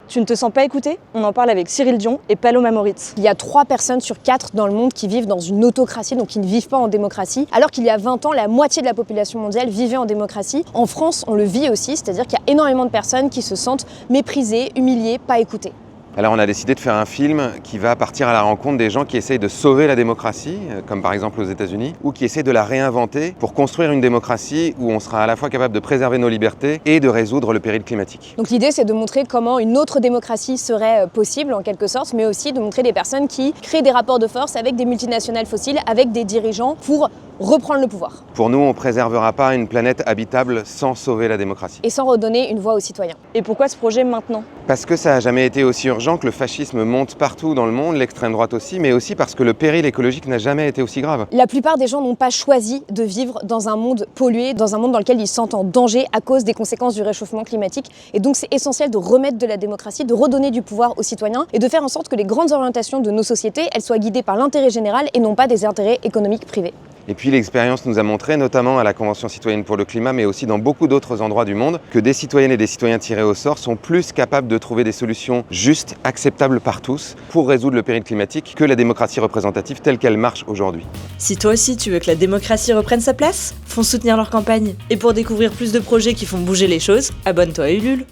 Tu ne te sens pas écouté? On en parle avec Cyril Dion et Paloma Moritz. Il y a 3 personnes sur 4 dans le monde qui vivent dans une autocratie, donc qui ne vivent pas en démocratie, alors qu'il y a 20 ans, la moitié de la population mondiale vivait en démocratie. En France, on le vit aussi, c'est-à-dire qu'il y a énormément de personnes qui se sentent méprisées, humiliées, pas écoutées. Alors on a décidé de faire un film qui va partir à la rencontre des gens qui essayent de sauver la démocratie, comme par exemple aux États-Unis, ou qui essayent de la réinventer pour construire une démocratie où on sera à la fois capable de préserver nos libertés et de résoudre le péril climatique. Donc l'idée, c'est de montrer comment une autre démocratie serait possible en quelque sorte, mais aussi de montrer des personnes qui créent des rapports de force avec des multinationales fossiles, avec des dirigeants pour reprendre le pouvoir. Pour nous, on ne préservera pas une planète habitable sans sauver la démocratie. Et sans redonner une voix aux citoyens. Et pourquoi ce projet maintenant? Parce que ça n'a jamais été aussi urgent, que le fascisme monte partout dans le monde, l'extrême droite aussi, mais aussi parce que le péril écologique n'a jamais été aussi grave. La plupart des gens n'ont pas choisi de vivre dans un monde pollué, dans un monde dans lequel ils se sentent en danger à cause des conséquences du réchauffement climatique. Et donc c'est essentiel de remettre de la démocratie, de redonner du pouvoir aux citoyens et de faire en sorte que les grandes orientations de nos sociétés, elles soient guidées par l'intérêt général et non pas des intérêts économiques privés. Et puis l'expérience nous a montré, notamment à la Convention citoyenne pour le climat, mais aussi dans beaucoup d'autres endroits du monde, que des citoyennes et des citoyens tirés au sort sont plus capables de trouver des solutions justes, acceptables par tous, pour résoudre le péril climatique que la démocratie représentative telle qu'elle marche aujourd'hui. Si toi aussi tu veux que la démocratie reprenne sa place, fonce soutenir leur campagne. Et pour découvrir plus de projets qui font bouger les choses, abonne-toi à Ulule.